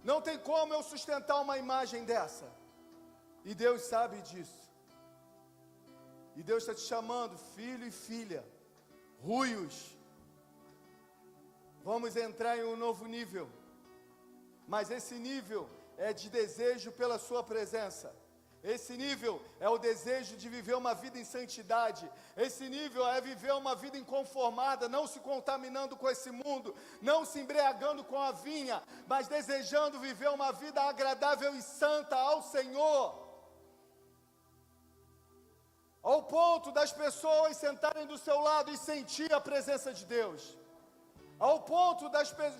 Não tem como eu sustentar uma imagem dessa. E Deus sabe disso. E Deus está te chamando, filho e filha, ruios. Vamos entrar em um novo nível. Mas esse nível é de desejo pela sua presença. Esse nível é o desejo de viver uma vida em santidade. Esse nível é viver uma vida inconformada, não se contaminando com esse mundo, não se embriagando com a vinha, mas desejando viver uma vida agradável e santa ao Senhor. Ao ponto das pessoas sentarem do seu lado e sentir a presença de Deus. Ao ponto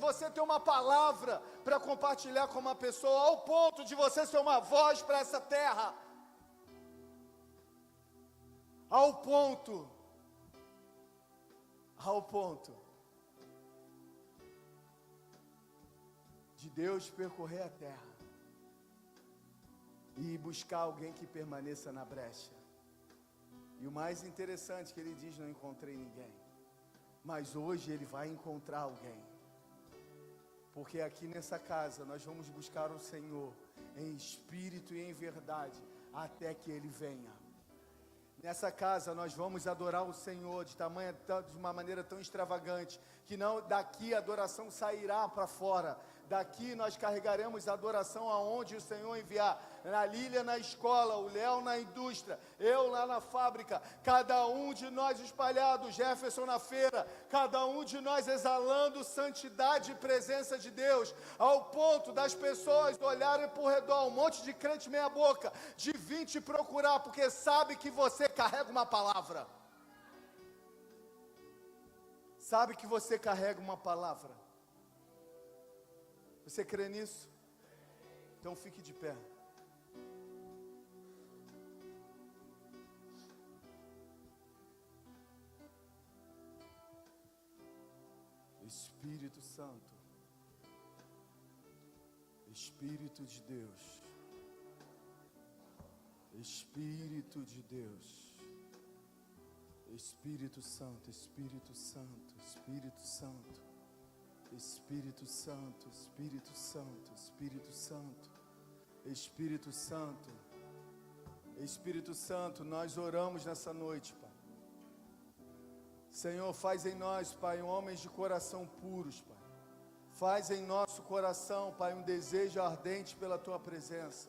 você ter uma palavra para compartilhar com uma pessoa. Ao ponto de você ser uma voz para essa terra. Ao ponto de Deus percorrer a terra e buscar alguém que permaneça na brecha. E o mais interessante que ele diz, não encontrei ninguém. Mas hoje ele vai encontrar alguém. Porque aqui nessa casa nós vamos buscar o Senhor em espírito e em verdade, até que Ele venha. Nessa casa nós vamos adorar o Senhor de uma maneira tão extravagante, que não daqui a adoração sairá para fora. Daqui nós carregaremos a adoração aonde o Senhor enviar. Na Lília na escola, o Léo na indústria, eu lá na fábrica, cada um de nós espalhado, Jefferson na feira, cada um de nós exalando santidade e presença de Deus, ao ponto das pessoas olharem por redor, um monte de crente meia boca, de vir te procurar, porque sabe que você carrega uma palavra. Sabe que você carrega uma palavra. Você crê nisso? Então fique de pé. Espírito Santo, Espírito de Deus, Espírito de Deus, Espírito Santo, Espírito Santo, Espírito Santo, Espírito Santo, Espírito Santo, Espírito Santo, Espírito Santo, Espírito Santo, nós oramos nessa noite, Pai. Senhor, faz em nós, Pai, homens de coração puros, Pai. Faz em nosso coração, Pai, um desejo ardente pela Tua presença.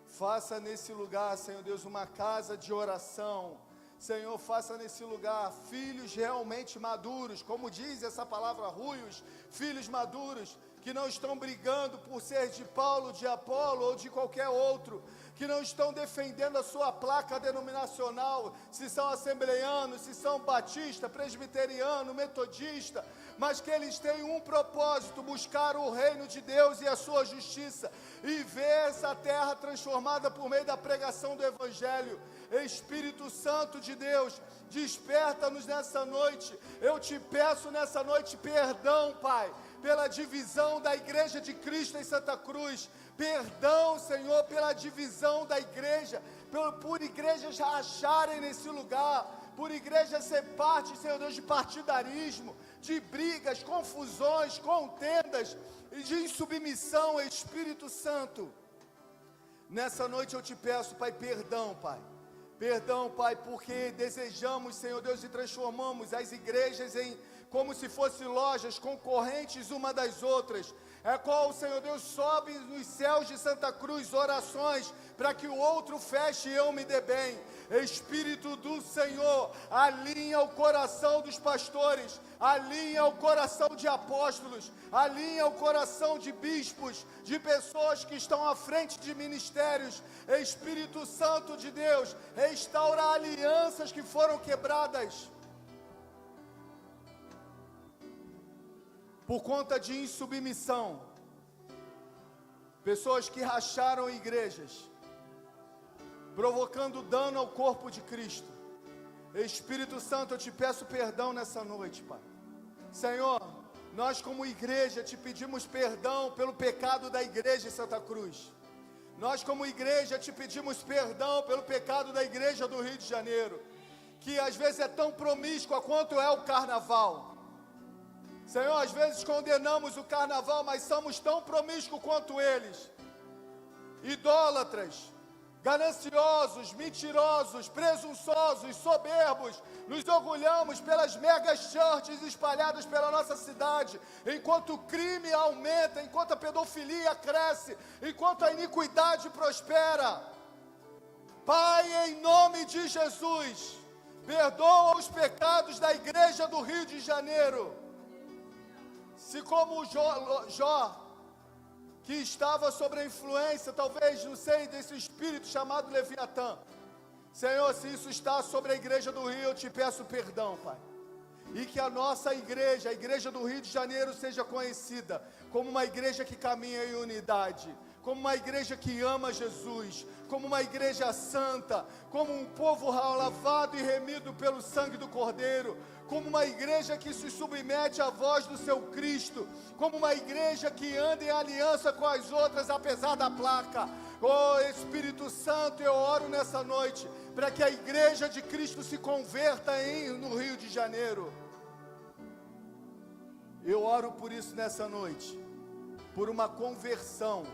Faça nesse lugar, Senhor Deus, uma casa de oração. Senhor, faça nesse lugar filhos realmente maduros, como diz essa palavra, ruios, filhos maduros, que não estão brigando por ser de Paulo, de Apolo ou de qualquer outro, que não estão defendendo a sua placa denominacional, se são assembleianos, se são batista, presbiteriano, metodista, mas que eles têm um propósito: buscar o reino de Deus e a sua justiça, e ver essa terra transformada por meio da pregação do Evangelho. Espírito Santo de Deus, desperta-nos nessa noite. Eu te peço nessa noite perdão, Pai, pela divisão da igreja de Cristo em Santa Cruz. Perdão, Senhor, pela divisão da igreja, por igrejas racharem nesse lugar, por igrejas ser parte, Senhor Deus, de partidarismo, de brigas, confusões, contendas e de insubmissão. Espírito Santo, nessa noite eu te peço, Pai, perdão, Pai. Perdão, Pai, porque desejamos, Senhor Deus, e transformamos as igrejas em como se fossem lojas concorrentes uma das outras. É qual, Senhor Deus, sobe nos céus de Santa Cruz orações para que o outro feche e eu me dê bem. Espírito do Senhor, alinha o coração dos pastores, alinha o coração de apóstolos, alinha o coração de bispos, de pessoas que estão à frente de ministérios. Espírito Santo de Deus, restaura alianças que foram quebradas por conta de insubmissão, pessoas que racharam igrejas, provocando dano ao corpo de Cristo. Espírito Santo, eu te peço perdão nessa noite, Pai. Senhor, nós como igreja te pedimos perdão pelo pecado da igreja em Santa Cruz. Nós como igreja te pedimos perdão pelo pecado da igreja do Rio de Janeiro, que às vezes é tão promíscua quanto é o carnaval. Senhor, às vezes condenamos o carnaval, mas somos tão promíscuos quanto eles. Idólatras, gananciosos, mentirosos, presunçosos, soberbos. Nos orgulhamos pelas mega churches espalhadas pela nossa cidade, enquanto o crime aumenta, enquanto a pedofilia cresce, enquanto a iniquidade prospera. Pai, em nome de Jesus, perdoa os pecados da igreja do Rio de Janeiro. Se como Jó, que estava sob a influência, talvez, não sei, desse espírito chamado Leviatã. Senhor, se isso está sobre a igreja do Rio, eu te peço perdão, Pai. E que a nossa igreja, a igreja do Rio de Janeiro, seja conhecida como uma igreja que caminha em unidade, como uma igreja que ama Jesus, como uma igreja santa, como um povo lavado e remido pelo sangue do Cordeiro, como uma igreja que se submete à voz do seu Cristo, como uma igreja que anda em aliança com as outras, apesar da placa. Oh Espírito Santo, eu oro nessa noite, para que a igreja de Cristo se converta no Rio de Janeiro. Eu oro por isso nessa noite, por uma conversão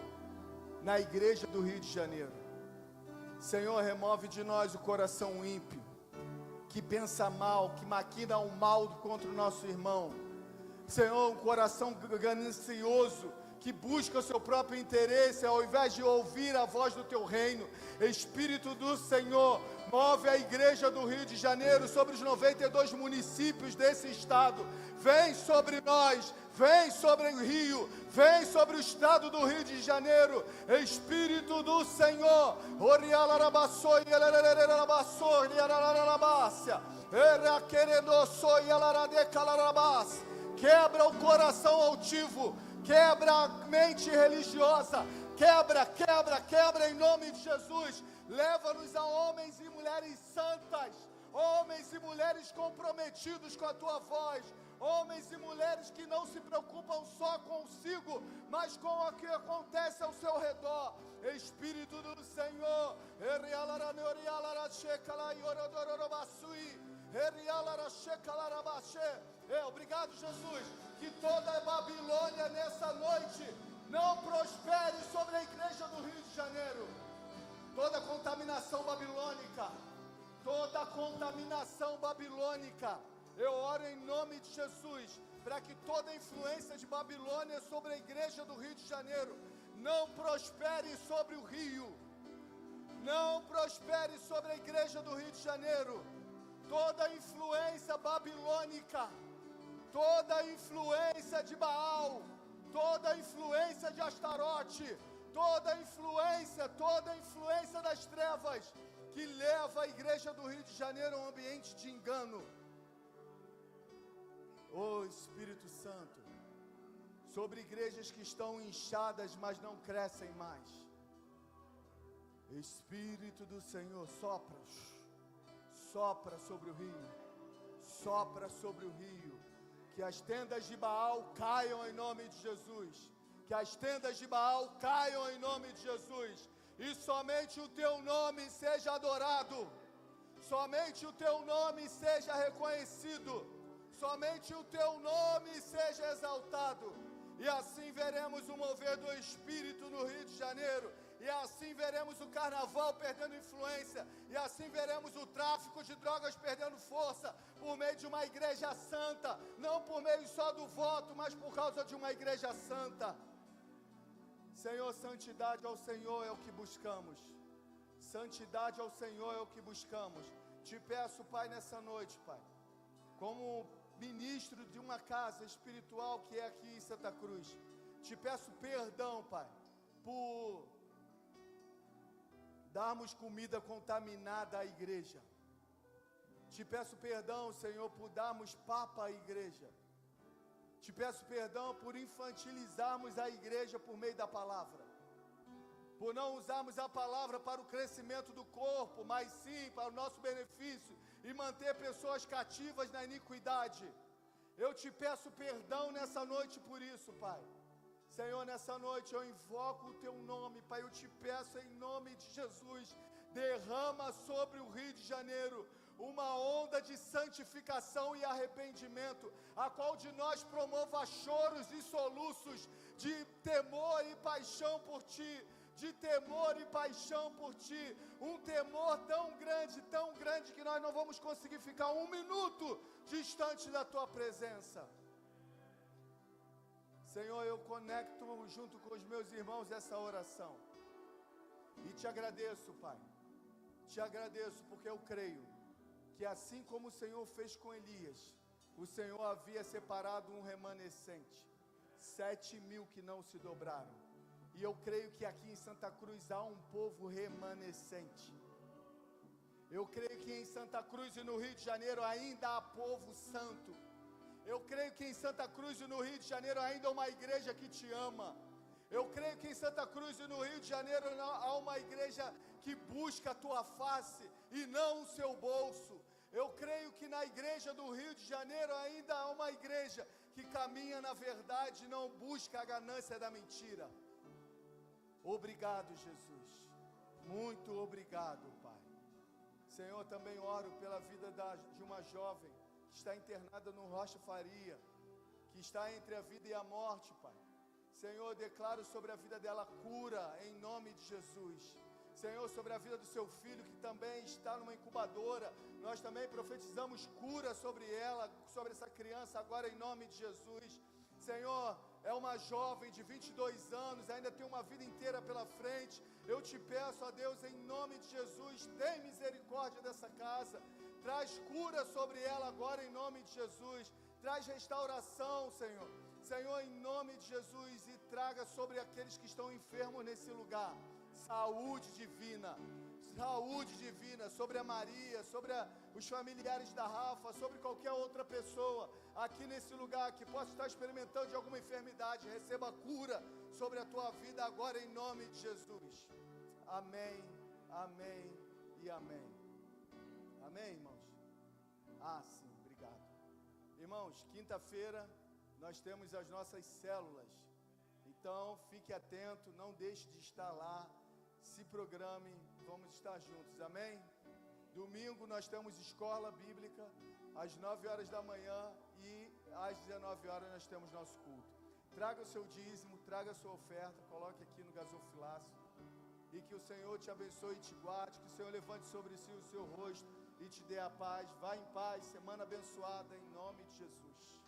na igreja do Rio de Janeiro. Senhor, remove de nós o coração ímpio, que pensa mal, que maquina o mal contra o nosso irmão. Senhor, um coração ganancioso, que busca o seu próprio interesse, ao invés de ouvir a voz do teu reino. Espírito do Senhor, move a igreja do Rio de Janeiro sobre os 92 municípios desse estado. Vem sobre nós, vem sobre o Rio, vem sobre o estado do Rio de Janeiro. Espírito do Senhor, quebra o coração altivo, quebra a mente religiosa, quebra em nome de Jesus. Leva-nos a homens e mulheres santas, homens e mulheres comprometidos com a tua voz, homens e mulheres que não se preocupam só consigo, mas com o que acontece ao seu redor. Espírito do Senhor, obrigado, Jesus, que toda a Babilônia nessa noite não prospere sobre a igreja do Rio de Janeiro. Toda contaminação babilônica, eu oro em nome de Jesus, para que toda influência de Babilônia sobre a igreja do Rio de Janeiro não prospere sobre o Rio, não prospere sobre a igreja do Rio de Janeiro. Toda influência babilônica, toda influência de Baal, toda influência de Astarote, toda influência das trevas, que leva a igreja do Rio de Janeiro a um ambiente de engano, Oh Espírito Santo, sobre igrejas que estão inchadas, mas não crescem mais. Espírito do Senhor, sopra, sopra sobre o rio, sopra sobre o rio, que as tendas de Baal caiam em nome de Jesus, que as tendas de Baal caiam em nome de Jesus, e somente o teu nome seja adorado, somente o teu nome seja reconhecido, somente o teu nome seja exaltado, e assim veremos o mover do Espírito no Rio de Janeiro, e assim veremos o carnaval perdendo influência, e assim veremos o tráfico de drogas perdendo força, por meio de uma igreja santa, não por meio só do voto, mas por causa de uma igreja santa. Senhor, santidade ao Senhor é o que buscamos, santidade ao Senhor é o que buscamos. Te peço, Pai, nessa noite, Pai, como ministro de uma casa espiritual que é aqui em Santa Cruz, te peço perdão, Pai, por darmos comida contaminada à igreja. Te peço perdão, Senhor, por darmos papa à igreja. Te peço perdão por infantilizarmos a igreja por meio da palavra, por não usarmos a palavra para o crescimento do corpo, mas sim para o nosso benefício e manter pessoas cativas na iniquidade. Eu te peço perdão nessa noite por isso, Pai. Senhor, nessa noite eu invoco o teu nome, Pai, eu te peço em nome de Jesus, derrama sobre o Rio de Janeiro uma onda de santificação e arrependimento, a qual de nós promova choros e soluços, de temor e paixão por Ti, de temor e paixão por Ti, um temor tão grande que nós não vamos conseguir ficar um minuto distante da Tua presença. Senhor, eu conecto junto com os meus irmãos essa oração, e te agradeço, Pai, te agradeço porque eu creio, que assim como o Senhor fez com Elias, o Senhor havia separado um remanescente, 7.000 que não se dobraram, e eu creio que aqui em Santa Cruz há um povo remanescente, eu creio que em Santa Cruz e no Rio de Janeiro ainda há povo santo, eu creio que em Santa Cruz e no Rio de Janeiro ainda há uma igreja que te ama, eu creio que em Santa Cruz e no Rio de Janeiro há uma igreja que busca a tua face e não o seu bolso. Eu creio que na igreja do Rio de Janeiro ainda há uma igreja que caminha na verdade e não busca a ganância da mentira. Obrigado, Jesus. Muito obrigado, Pai. Senhor, também oro pela vida de uma jovem que está internada no Rocha Faria, que está entre a vida e a morte, Pai. Senhor, declaro sobre a vida dela cura em nome de Jesus. Senhor, sobre a vida do seu filho que também está numa incubadora, nós também profetizamos cura sobre ela, sobre essa criança agora em nome de Jesus. Senhor, é uma jovem de 22 anos, ainda tem uma vida inteira pela frente. Eu te peço, ó Deus, em nome de Jesus, tem misericórdia dessa casa, traz cura sobre ela agora em nome de Jesus, traz restauração, Senhor. Senhor, em nome de Jesus, e traga sobre aqueles que estão enfermos nesse lugar, saúde divina, sobre a Maria, sobre os familiares da Rafa, sobre qualquer outra pessoa aqui nesse lugar que possa estar experimentando de alguma enfermidade, receba cura sobre a tua vida agora em nome de Jesus. Amém, amém e amém. Amém, irmãos? Sim, obrigado. Irmãos, quinta-feira nós temos as nossas células, então fique atento, não deixe de estar lá, se programe, vamos estar juntos, amém? Domingo nós temos escola bíblica, às 9 horas da manhã e às 19 horas nós temos nosso culto. Traga o seu dízimo, traga a sua oferta, coloque aqui no gasofilaço, e que o Senhor te abençoe e te guarde, que o Senhor levante sobre si o seu rosto e te dê a paz. Vá em paz, semana abençoada em nome de Jesus.